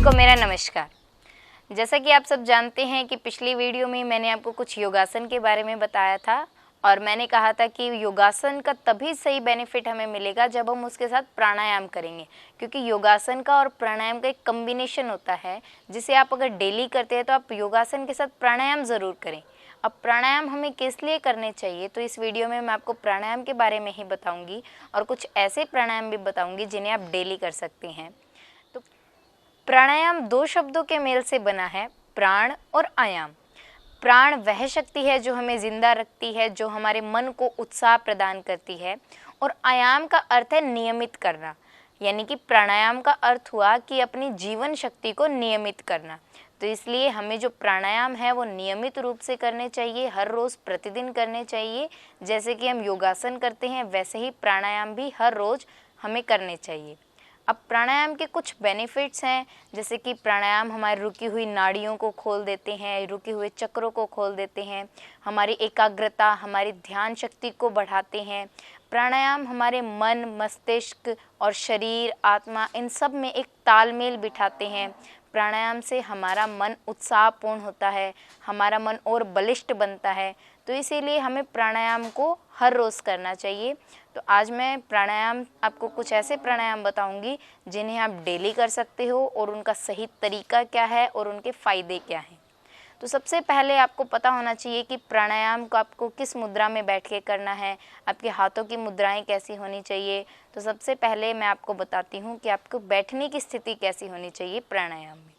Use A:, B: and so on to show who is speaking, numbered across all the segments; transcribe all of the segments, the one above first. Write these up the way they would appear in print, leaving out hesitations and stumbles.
A: को मेरा नमस्कार। जैसा कि आप सब जानते हैं कि पिछली वीडियो में मैंने आपको कुछ योगासन के बारे में बताया था और मैंने कहा था कि योगासन का तभी सही बेनिफिट हमें मिलेगा जब हम उसके साथ प्राणायाम करेंगे, क्योंकि योगासन का और प्राणायाम का एक कम्बिनेशन होता है जिसे आप अगर डेली करते हैं तो आप योगासन के साथ प्राणायाम ज़रूर करें। अब प्राणायाम हमें किस लिए करने चाहिए, तो इस वीडियो में मैं आपको प्राणायाम के बारे में ही बताऊंगी और कुछ ऐसे प्राणायाम भी बताऊंगी जिन्हें आप डेली कर सकते हैं। तो प्राणायाम दो शब्दों के मेल से बना है, प्राण और आयाम। प्राण वह शक्ति है जो हमें जिंदा रखती है, जो हमारे मन को उत्साह प्रदान करती है, और आयाम का अर्थ है नियमित करना, यानी कि प्राणायाम का अर्थ हुआ कि अपनी जीवन शक्ति को नियमित करना। तो इसलिए हमें जो प्राणायाम है वो नियमित रूप से करने चाहिए, हर रोज़ प्रतिदिन करने चाहिए। जैसे कि हम योगासन करते हैं वैसे ही प्राणायाम भी हर रोज़ हमें करने चाहिए। अब प्राणायाम के कुछ बेनिफिट्स हैं, जैसे कि प्राणायाम हमारी रुकी हुई नाड़ियों को खोल देते हैं, रुके हुए चक्रों को खोल देते हैं, हमारी एकाग्रता, हमारी ध्यान शक्ति को बढ़ाते हैं। प्राणायाम हमारे मन, मस्तिष्क और शरीर, आत्मा, इन सब में एक तालमेल बिठाते हैं। प्राणायाम से हमारा मन उत्साहपूर्ण होता है, हमारा मन और बलिष्ठ बनता है। तो इसीलिए हमें प्राणायाम को हर रोज़ करना चाहिए। तो आज मैं प्राणायाम आपको कुछ ऐसे प्राणायाम बताऊंगी जिन्हें आप डेली कर सकते हो और उनका सही तरीका क्या है और उनके फ़ायदे क्या हैं। तो सबसे पहले आपको पता होना चाहिए कि प्राणायाम को आपको किस मुद्रा में बैठ के करना है, आपके हाथों की मुद्राएं कैसी होनी चाहिए। तो सबसे पहले मैं आपको बताती हूँ कि आपको बैठने की स्थिति कैसी होनी चाहिए प्राणायाम में।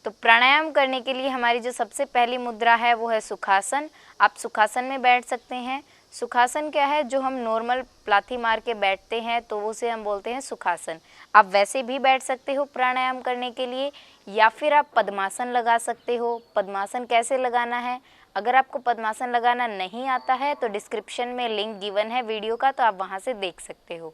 A: तो प्राणायाम करने के लिए हमारी जो सबसे पहली मुद्रा है वो है सुखासन। आप सुखासन में बैठ सकते हैं। सुखासन क्या है, जो हम नॉर्मल प्लाथी मार के बैठते हैं तो उसे हम बोलते हैं सुखासन। आप वैसे भी बैठ सकते हो प्राणायाम करने के लिए, या फिर आप पद्मासन लगा सकते हो। पद्मासन कैसे लगाना है, अगर आपको पद्मासन लगाना नहीं आता है तो डिस्क्रिप्शन में लिंक गिवन है वीडियो का, तो आप वहाँ से देख सकते हो।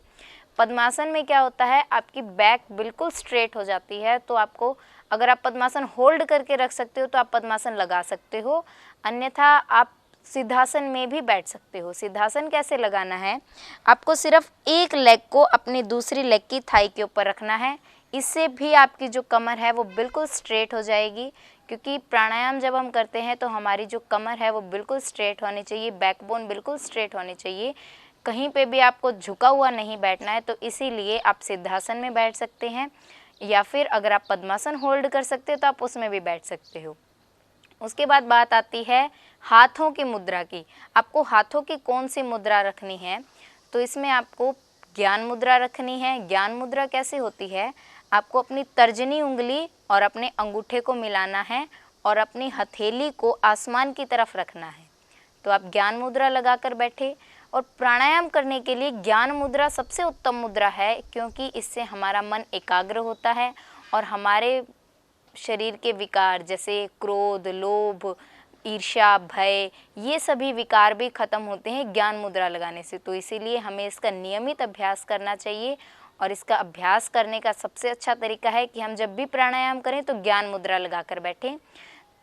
A: पद्मासन में क्या होता है, आपकी बैक बिल्कुल स्ट्रेट हो जाती है। तो आपको, अगर आप पद्मासन होल्ड करके रख सकते हो तो आप पद्मासन लगा सकते हो, अन्यथा आप सिद्धासन में भी बैठ सकते हो। सिद्धासन कैसे लगाना है, आपको सिर्फ एक लेग को अपनी दूसरी लेग की थाई के ऊपर रखना है। इससे भी आपकी जो कमर है वो बिल्कुल स्ट्रेट हो जाएगी, क्योंकि प्राणायाम जब हम करते हैं तो हमारी जो कमर है वो बिल्कुल स्ट्रेट होनी चाहिए, बैकबोन बिल्कुल स्ट्रेट होनी चाहिए, कहीं पे भी आपको झुका हुआ नहीं बैठना है। तो इसीलिए आप सिद्धासन में बैठ सकते हैं, या फिर अगर आप पद्मासन होल्ड कर सकते हो तो आप उसमें भी बैठ सकते हो। उसके बाद बात आती है हाथों की मुद्रा की। आपको हाथों की कौन सी मुद्रा रखनी है, तो इसमें आपको ज्ञान मुद्रा रखनी है। ज्ञान मुद्रा कैसे होती है, आपको अपनी तर्जनी उंगली और अपने अंगूठे को मिलाना है और अपनी हथेली को आसमान की तरफ रखना है। तो आप ज्ञान मुद्रा लगाकर बैठे। और प्राणायाम करने के लिए ज्ञान मुद्रा सबसे उत्तम मुद्रा है, क्योंकि इससे हमारा मन एकाग्र होता है और हमारे शरीर के विकार जैसे क्रोध, लोभ, ईर्ष्या, भय, ये सभी विकार भी खत्म होते हैं ज्ञान मुद्रा लगाने से। तो इसीलिए हमें इसका नियमित अभ्यास करना चाहिए, और इसका अभ्यास करने का सबसे अच्छा तरीका है कि हम जब भी प्राणायाम करें तो ज्ञान मुद्रा लगाकर बैठें।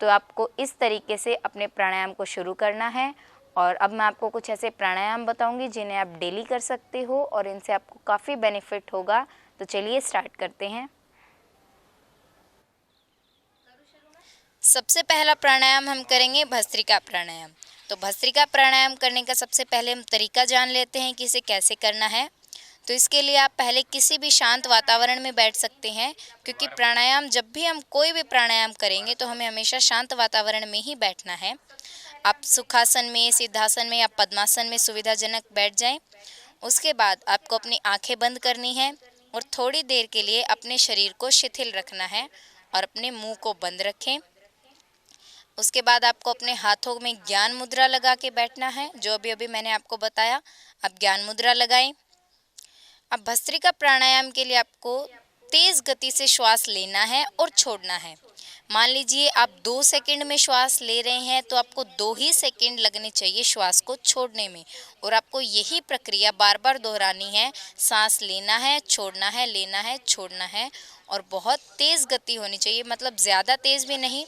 A: तो आपको इस तरीके से अपने प्राणायाम को शुरू करना है। और अब मैं आपको कुछ ऐसे प्राणायाम बताऊंगी जिन्हें आप डेली कर सकते हो और इनसे आपको काफ़ी बेनिफिट होगा। तो चलिए स्टार्ट करते हैं। सबसे पहला प्राणायाम हम करेंगे भस्त्रिका प्राणायाम। तो भस्त्रिका प्राणायाम करने का सबसे पहले हम तरीका जान लेते हैं कि इसे कैसे करना है। तो इसके लिए आप पहले किसी भी शांत वातावरण में बैठ सकते हैं, क्योंकि प्राणायाम, जब भी हम कोई भी प्राणायाम करेंगे तो हमें हमेशा शांत वातावरण में ही बैठना है। आप सुखासन में, सिद्धासन में या पद्मासन में सुविधाजनक बैठ जाएं। उसके बाद आपको अपनी आंखें बंद करनी है और थोड़ी देर के लिए अपने शरीर को शिथिल रखना है और अपने मुंह को बंद रखें। उसके बाद आपको अपने हाथों में ज्ञान मुद्रा लगा के बैठना है, जो अभी मैंने आपको बताया। आप ज्ञान मुद्रा लगाएं। अब भस्त्रिका प्राणायाम के लिए आपको तेज गति से श्वास लेना है और छोड़ना है। मान लीजिए आप 2 सेकंड में श्वास ले रहे हैं तो आपको 2 ही सेकंड लगने चाहिए श्वास को छोड़ने में, और आपको यही प्रक्रिया बार बार दोहरानी है। सांस लेना है, छोड़ना है, लेना है, छोड़ना है, और बहुत तेज गति होनी चाहिए, मतलब ज़्यादा तेज भी नहीं।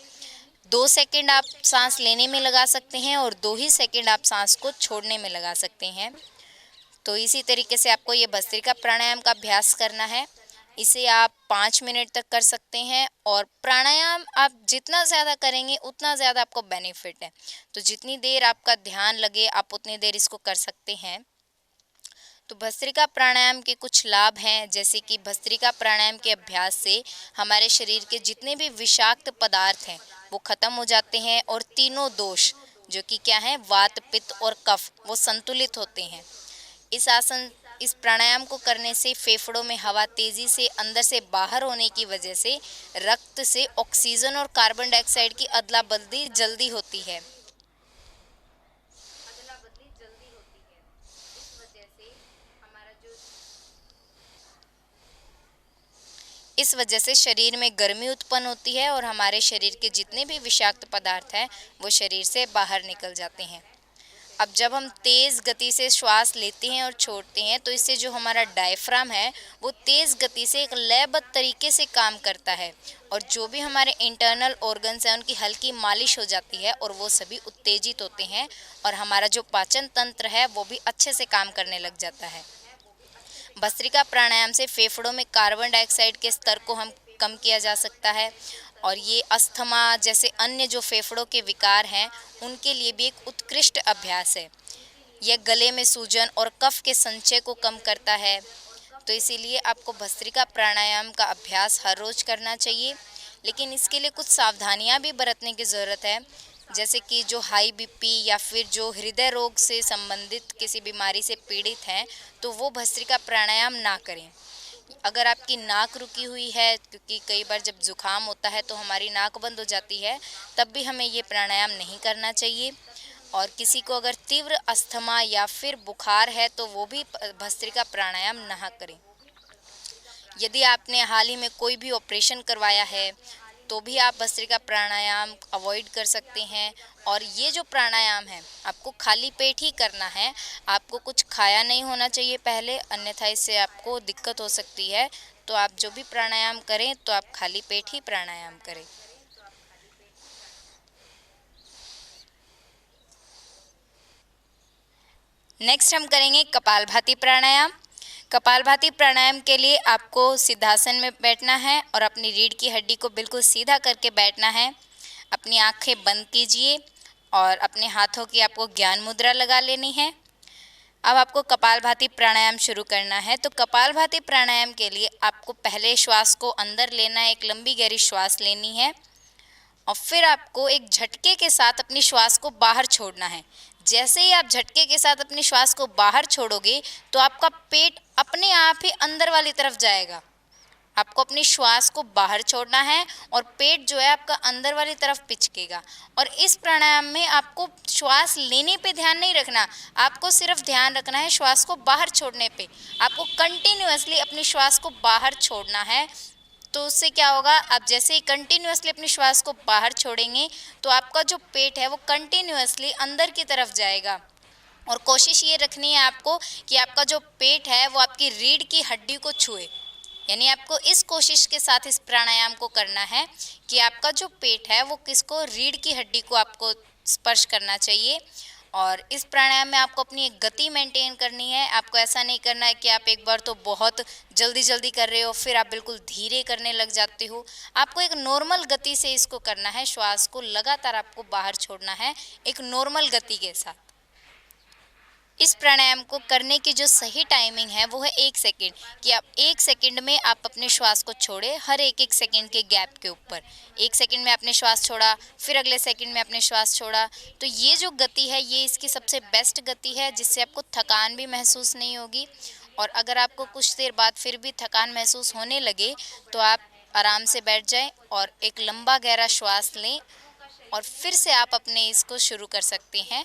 A: 2 सेकंड आप सांस लेने में लगा सकते हैं और 2 ही सेकंड आप सांस को छोड़ने में लगा सकते हैं। तो इसी तरीके से आपको ये भस्त्रिका प्राणायाम का अभ्यास करना है। इसे आप 5 मिनट तक कर सकते हैं और प्राणायाम आप जितना ज़्यादा करेंगे उतना ज़्यादा आपको बेनिफिट है। तो जितनी देर आपका ध्यान लगे आप उतनी देर इसको कर सकते हैं। तो भस्त्रिका प्राणायाम के कुछ लाभ हैं, जैसे कि भस्त्रिका प्राणायाम के अभ्यास से हमारे शरीर के जितने भी विषाक्त पदार्थ हैं वो खत्म हो जाते हैं और तीनों दोष जो कि क्या है, वात, पित्त और कफ, वो संतुलित होते हैं। इस प्राणायाम को करने से फेफड़ों में हवा तेजी से अंदर से बाहर होने की वजह से रक्त से ऑक्सीजन और कार्बन डाइऑक्साइड की अदला बदली जल्दी होती है। इस वजह से शरीर में गर्मी उत्पन्न होती है और हमारे शरीर के जितने भी विषाक्त पदार्थ हैं वो शरीर से बाहर निकल जाते हैं। अब जब हम तेज़ गति से श्वास लेते हैं और छोड़ते हैं तो इससे जो हमारा डायफ्राम है वो तेज़ गति से एक लयबद्ध तरीके से काम करता है और जो भी हमारे इंटरनल ऑर्गन्स हैं उनकी हल्की मालिश हो जाती है और वो सभी उत्तेजित होते हैं और हमारा जो पाचन तंत्र है वो भी अच्छे से काम करने लग जाता है। भस्त्रिका प्राणायाम से फेफड़ों में कार्बन डाइऑक्साइड के स्तर को हम कम किया जा सकता है और ये अस्थमा जैसे अन्य जो फेफड़ों के विकार हैं उनके लिए भी एक उत्कृष्ट अभ्यास है। यह गले में सूजन और कफ के संचय को कम करता है। तो इसीलिए आपको भस्त्रिका प्राणायाम का अभ्यास हर रोज़ करना चाहिए, लेकिन इसके लिए कुछ सावधानियां भी बरतने की ज़रूरत है, जैसे कि जो हाई बीपी या फिर जो हृदय रोग से संबंधित किसी बीमारी से पीड़ित हैं तो वो भस्त्रिका प्राणायाम ना करें। अगर आपकी नाक रुकी हुई है, क्योंकि कई बार जब जुकाम होता है तो हमारी नाक बंद हो जाती है, तब भी हमें ये प्राणायाम नहीं करना चाहिए। और किसी को अगर तीव्र अस्थमा या फिर बुखार है तो वो भी भस्त्रिका प्राणायाम ना करें। यदि आपने हाल ही में कोई भी ऑपरेशन करवाया है तो भी आप भस्त्रिका प्राणायाम अवॉइड कर सकते हैं। और ये जो प्राणायाम है आपको खाली पेट ही करना है, आपको कुछ खाया नहीं होना चाहिए पहले, अन्यथा इससे आपको दिक्कत हो सकती है। तो आप जो भी प्राणायाम करें तो आप खाली पेट ही प्राणायाम करें। नेक्स्ट हम करेंगे कपालभाति प्राणायाम। कपालभाति प्राणायाम के लिए आपको सिद्धासन में बैठना है और अपनी रीढ़ की हड्डी को बिल्कुल सीधा करके बैठना है। अपनी आंखें बंद कीजिए और अपने हाथों की आपको ज्ञान मुद्रा लगा लेनी है। अब आपको कपालभाति प्राणायाम शुरू करना है। तो कपालभाति प्राणायाम के लिए आपको पहले श्वास को अंदर लेना है, एक लंबी गहरी श्वास लेनी है और फिर आपको एक झटके के साथ अपनी श्वास को बाहर छोड़ना है। जैसे ही आप झटके के साथ अपनी श्वास को बाहर छोड़ोगे तो आपका पेट अपने आप ही अंदर वाली तरफ जाएगा। आपको अपनी श्वास को बाहर छोड़ना है और पेट जो है आपका अंदर वाली तरफ पिचकेगा। और इस प्राणायाम में आपको श्वास लेने पे ध्यान नहीं रखना, आपको सिर्फ ध्यान रखना है श्वास को बाहर छोड़ने पे। आपको कंटिन्यूअसली अपनी श्वास को बाहर छोड़ना है। तो उससे क्या होगा, आप जैसे ही कंटिन्यूअसली अपनी श्वास को बाहर छोड़ेंगे तो आपका जो पेट है वो कंटिन्यूअसली अंदर की तरफ जाएगा। और कोशिश ये रखनी है आपको कि आपका जो पेट है वो आपकी रीढ़ की हड्डी को छुए, यानी आपको इस कोशिश के साथ इस प्राणायाम को करना है कि आपका जो पेट है वो किसको, रीढ़ की हड्डी को आपको स्पर्श करना चाहिए। और इस प्राणायाम में आपको अपनी एक गति मेंटेन करनी है। आपको ऐसा नहीं करना है कि आप एक बार तो बहुत जल्दी जल्दी कर रहे हो फिर आप बिल्कुल धीरे करने लग जाते हो। आपको एक नॉर्मल गति से इसको करना है, श्वास को लगातार आपको बाहर छोड़ना है एक नॉर्मल गति के साथ। इस प्राणायाम को करने की जो सही टाइमिंग है वो है 1 सेकंड, कि आप 1 सेकंड में आप अपने श्वास को छोड़े, हर एक सेकंड के गैप के ऊपर 1 सेकंड में आपने श्वास छोड़ा, फिर अगले सेकंड में आपने श्वास छोड़ा। तो ये जो गति है ये इसकी सबसे बेस्ट गति है, जिससे आपको थकान भी महसूस नहीं होगी। और अगर आपको कुछ देर बाद फिर भी थकान महसूस होने लगे तो आप आराम से बैठ जाएं और एक लंबा गहरा श्वास लें और फिर से आप अपने इसको शुरू कर सकते हैं।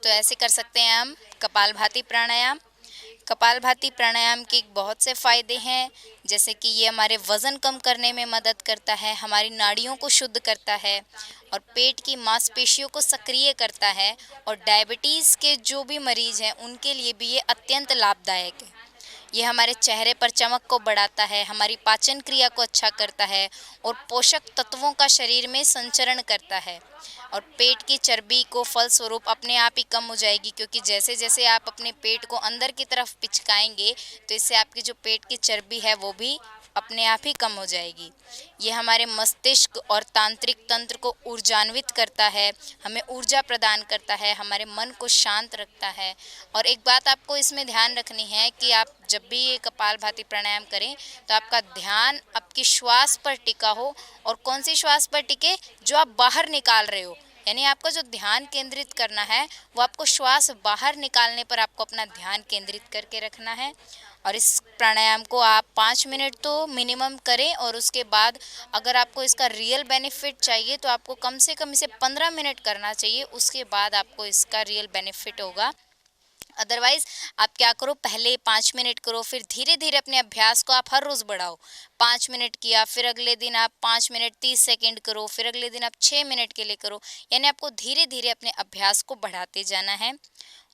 A: तो ऐसे कर सकते हैं हम कपालभाति प्राणायाम। कपालभाति प्राणायाम के बहुत से फ़ायदे हैं, जैसे कि ये हमारे वज़न कम करने में मदद करता है, हमारी नाड़ियों को शुद्ध करता है और पेट की मांसपेशियों को सक्रिय करता है। और डायबिटीज़ के जो भी मरीज़ हैं उनके लिए भी ये अत्यंत लाभदायक है। ये हमारे चेहरे पर चमक को बढ़ाता है, हमारी पाचन क्रिया को अच्छा करता है और पोषक तत्वों का शरीर में संचरण करता है। और पेट की चर्बी को फलस्वरूप अपने आप ही कम हो जाएगी, क्योंकि जैसे जैसे आप अपने पेट को अंदर की तरफ पिचकाएंगे तो इससे आपकी जो पेट की चर्बी है वो भी अपने आप ही कम हो जाएगी। ये हमारे मस्तिष्क और तांत्रिक तंत्र को ऊर्जान्वित करता है, हमें ऊर्जा प्रदान करता है, हमारे मन को शांत रखता है। और एक बात आपको इसमें ध्यान रखनी है कि आप जब भी ये कपालभाति प्राणायाम करें तो आपका ध्यान आपकी श्वास पर टिका हो। और कौन सी श्वास पर टिके? जो आप बाहर निकाल रहे हो, यानी आपका जो ध्यान केंद्रित करना है वो आपको श्वास बाहर निकालने पर आपको अपना ध्यान केंद्रित करके रखना है। और इस प्राणायाम को आप 5 मिनट तो मिनिमम करें, और उसके बाद अगर आपको इसका रियल बेनिफिट चाहिए तो आपको कम से कम इसे 15 मिनट करना चाहिए, उसके बाद आपको इसका रियल बेनिफिट होगा। अदरवाइज आप क्या करो, पहले 5 मिनट करो, फिर धीरे धीरे अपने अभ्यास को आप हर रोज़ बढ़ाओ। 5 मिनट किया, फिर अगले दिन आप 5 मिनट 30 सेकंड करो, फिर अगले दिन आप 6 मिनट के लिए करो, यानी आपको धीरे धीरे अपने अभ्यास को बढ़ाते जाना है।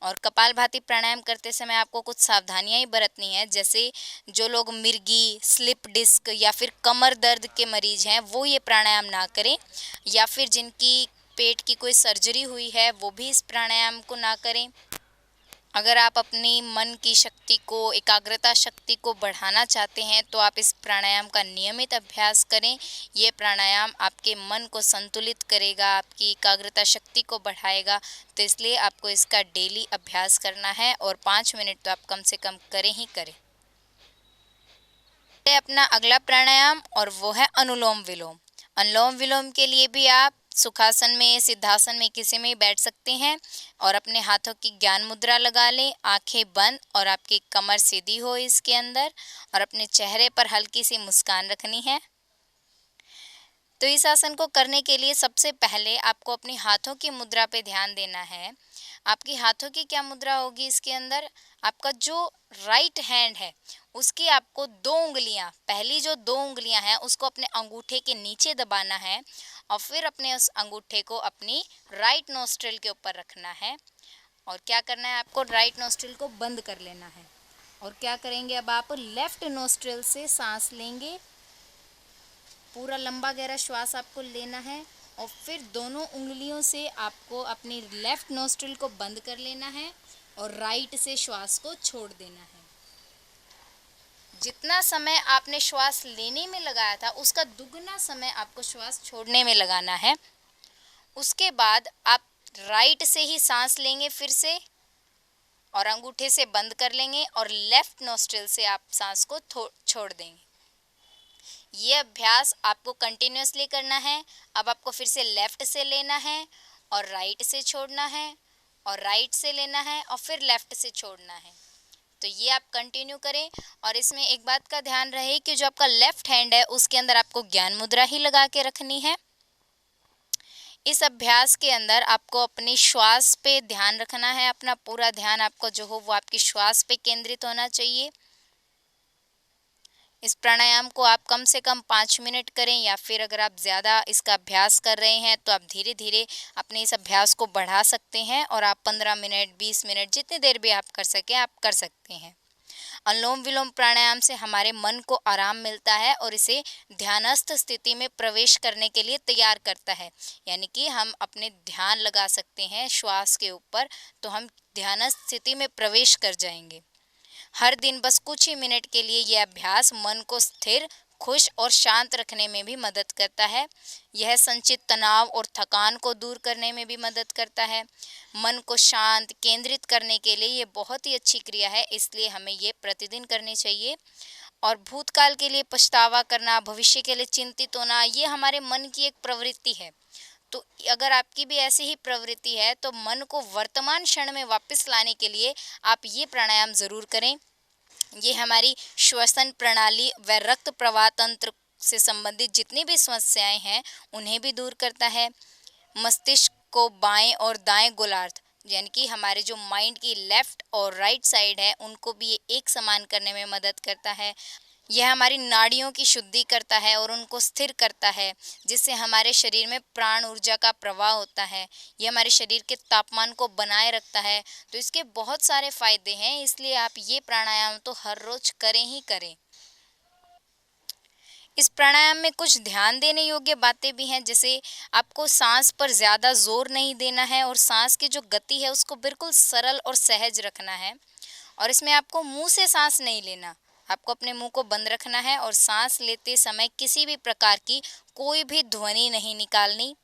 A: और कपालभाति प्राणायाम करते समय आपको कुछ सावधानियां ही बरतनी है, जैसे जो लोग मिर्गी, स्लिप डिस्क या फिर कमर दर्द के मरीज हैं वो ये प्राणायाम ना करें, या फिर जिनकी पेट की कोई सर्जरी हुई है वो भी इस प्राणायाम को ना करें। अगर आप अपनी मन की शक्ति को, एकाग्रता शक्ति को बढ़ाना चाहते हैं तो आप इस प्राणायाम का नियमित अभ्यास करें। ये प्राणायाम आपके मन को संतुलित करेगा, आपकी एकाग्रता शक्ति को बढ़ाएगा, तो इसलिए आपको इसका डेली अभ्यास करना है और 5 मिनट तो आप कम से कम करें ही करें। अपना अगला प्राणायाम और वो है अनुलोम विलोम। अनुलोम विलोम के लिए भी आप सुखासन में, सिद्धासन में, किसी में बैठ सकते हैं और अपने हाथों की ज्ञान मुद्रा लगा लें, आंखें बंद, और आपकी कमर सीधी हो इसके अंदर, और अपने चेहरे पर हल्की सी मुस्कान रखनी है। तो इस आसन को करने के लिए सबसे पहले आपको अपने हाथों की मुद्रा पे ध्यान देना है। आपकी हाथों की क्या मुद्रा होगी इसके अंदर? आपका जो राइट हैंड है उसकी आपको 2 उंगलियां, पहली जो 2 उंगलियां हैं उसको अपने अंगूठे के नीचे दबाना है, और फिर अपने उस अंगूठे को अपनी राइट नोस्ट्रिल के ऊपर रखना है। और क्या करना है, आपको राइट नोस्ट्रिल को बंद कर लेना है। और क्या करेंगे, अब आप लेफ्ट नोस्ट्रिल से सांस लेंगे, पूरा लंबा गहरा श्वास आपको लेना है, और फिर दोनों उंगलियों से आपको अपनी लेफ्ट नोस्ट्रिल को बंद कर लेना है और राइट से श्वास को छोड़ देना है। जितना समय आपने श्वास लेने में लगाया था उसका दुगना समय आपको श्वास छोड़ने में लगाना है। उसके बाद आप राइट से ही सांस लेंगे फिर से, और अंगूठे से बंद कर लेंगे, और लेफ्ट नोस्ट्रिल से आप सांस को छोड़ देंगे। ये अभ्यास आपको कंटिन्यूसली करना है। अब आपको फिर से लेफ्ट से लेना है और राइट से छोड़ना है, और राइट से लेना है और फिर लेफ्ट से छोड़ना है। तो ये आप कंटिन्यू करें। और इसमें एक बात का ध्यान रहे कि जो आपका लेफ्ट हैंड है उसके अंदर आपको ज्ञान मुद्रा ही लगा के रखनी है। इस अभ्यास के अंदर आपको अपनी श्वास पे ध्यान रखना है, अपना पूरा ध्यान आपको जो हो वो आपकी श्वास पे केंद्रित होना चाहिए। इस प्राणायाम को आप कम से कम 5 मिनट करें, या फिर अगर आप ज़्यादा इसका अभ्यास कर रहे हैं तो आप धीरे धीरे अपने इस अभ्यास को बढ़ा सकते हैं, और आप 15 मिनट, 20 मिनट, जितनी देर भी आप कर सकें आप कर सकते हैं। अनुलोम विलोम प्राणायाम से हमारे मन को आराम मिलता है और इसे ध्यानस्थ स्थिति में प्रवेश करने के लिए तैयार करता है, यानी कि हम अपने ध्यान लगा सकते हैं श्वास के ऊपर, तो हम ध्यानस्थ स्थिति में प्रवेश कर जाएंगे। हर दिन बस कुछ ही मिनट के लिए यह अभ्यास मन को स्थिर, खुश और शांत रखने में भी मदद करता है। यह संचित तनाव और थकान को दूर करने में भी मदद करता है। मन को शांत केंद्रित करने के लिए ये बहुत ही अच्छी क्रिया है, इसलिए हमें ये प्रतिदिन करनी चाहिए। और भूतकाल के लिए पछतावा करना, भविष्य के लिए चिंतित होना, ये हमारे मन की एक प्रवृत्ति है। तो अगर आपकी भी ऐसी ही प्रवृत्ति है तो मन को वर्तमान क्षण में वापस लाने के लिए आप ये प्राणायाम ज़रूर करें। ये हमारी श्वसन प्रणाली व रक्त प्रवाह तंत्र से संबंधित जितनी भी समस्याएं हैं उन्हें भी दूर करता है। मस्तिष्क को बाएं और दाएं गोलार्ध, यानी कि हमारे जो माइंड की लेफ्ट और राइट साइड है, उनको भी ये एक समान करने में मदद करता है। यह हमारी नाड़ियों की शुद्धि करता है और उनको स्थिर करता है, जिससे हमारे शरीर में प्राण ऊर्जा का प्रवाह होता है। यह हमारे शरीर के तापमान को बनाए रखता है। तो इसके बहुत सारे फायदे हैं, इसलिए आप ये प्राणायाम तो हर रोज करें ही करें। इस प्राणायाम में कुछ ध्यान देने योग्य बातें भी हैं, जैसे आपको सांस पर ज़्यादा जोर नहीं देना है और सांस की जो गति है उसको बिल्कुल सरल और सहज रखना है। और इसमें आपको मुंह से सांस नहीं लेना, आपको अपने मुंह को बंद रखना है और सांस लेते समय किसी भी प्रकार की कोई भी ध्वनि नहीं निकालनी।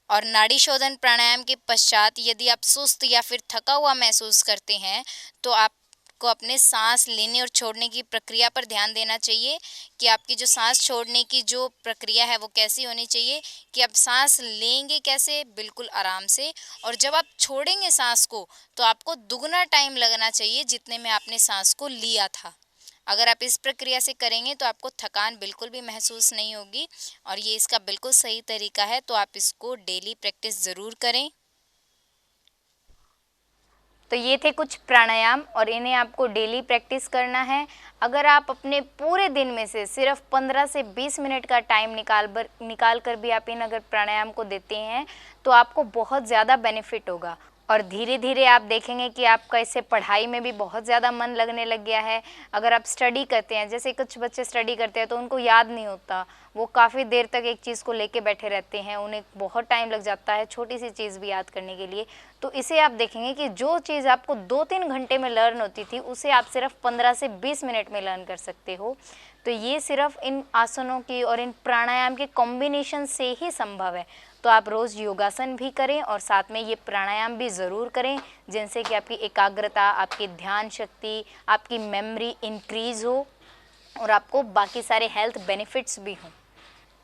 A: और नाड़ी शोधन प्राणायाम के पश्चात यदि आप सुस्त या फिर थका हुआ महसूस करते हैं तो आपको अपने सांस लेने और छोड़ने की प्रक्रिया पर ध्यान देना चाहिए कि आपकी जो सांस छोड़ने की जो प्रक्रिया है वो कैसी होनी चाहिए, कि आप सांस लेंगे कैसे, बिल्कुल आराम से, और जब आप छोड़ेंगे सांस को तो आपको दुगना टाइम लगना चाहिए जितने में आपने सांस को लिया था। अगर आप इस प्रक्रिया से करेंगे तो आपको थकान बिल्कुल भी महसूस नहीं होगी और ये इसका बिल्कुल सही तरीका है। तो आप इसको डेली प्रैक्टिस ज़रूर करें। तो ये थे कुछ प्राणायाम और इन्हें आपको डेली प्रैक्टिस करना है। अगर आप अपने पूरे दिन में से सिर्फ 15 से 20 मिनट का टाइम निकाल कर भी आप इन अगर प्राणायाम को देते हैं तो आपको बहुत ज़्यादा बेनिफिट होगा और धीरे धीरे आप देखेंगे कि आपका इससे पढ़ाई में भी बहुत ज़्यादा मन लगने लग गया है। अगर आप स्टडी करते हैं, जैसे कुछ बच्चे स्टडी करते हैं तो उनको याद नहीं होता, वो काफ़ी देर तक एक चीज़ को लेके बैठे रहते हैं, उन्हें बहुत टाइम लग जाता है छोटी सी चीज़ भी याद करने के लिए। तो इसे आप देखेंगे कि जो चीज़ आपको 2-3 घंटे में लर्न होती थी उसे आप सिर्फ 15 से 20 मिनट में लर्न कर सकते हो। तो ये सिर्फ इन आसनों की और इन प्राणायाम के कॉम्बिनेशन से ही संभव है। तो आप रोज़ योगासन भी करें और साथ में ये प्राणायाम भी ज़रूर करें, जिनसे कि आपकी एकाग्रता, आपकी ध्यान शक्ति, आपकी मेमोरी इंक्रीज़ हो और आपको बाकी सारे हेल्थ बेनिफिट्स भी हों।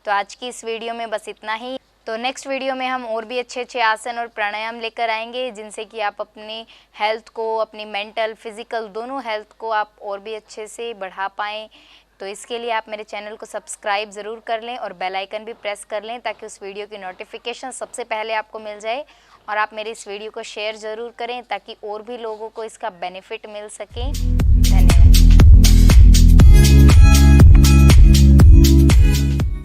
A: तो आज की इस वीडियो में बस इतना ही। तो नेक्स्ट वीडियो में हम और भी अच्छे अच्छे आसन और प्राणायाम लेकर आएंगे, जिनसे कि आप अपनी हेल्थ को, अपनी मेंटल, फिज़िकल दोनों हेल्थ को आप और भी अच्छे से बढ़ा पाएँ। तो इसके लिए आप मेरे चैनल को सब्सक्राइब ज़रूर कर लें और बेल आइकन भी प्रेस कर लें ताकि उस वीडियो की नोटिफिकेशन सबसे पहले आपको मिल जाए। और आप मेरे इस वीडियो को शेयर ज़रूर करें ताकि और भी लोगों को इसका बेनिफिट मिल सके।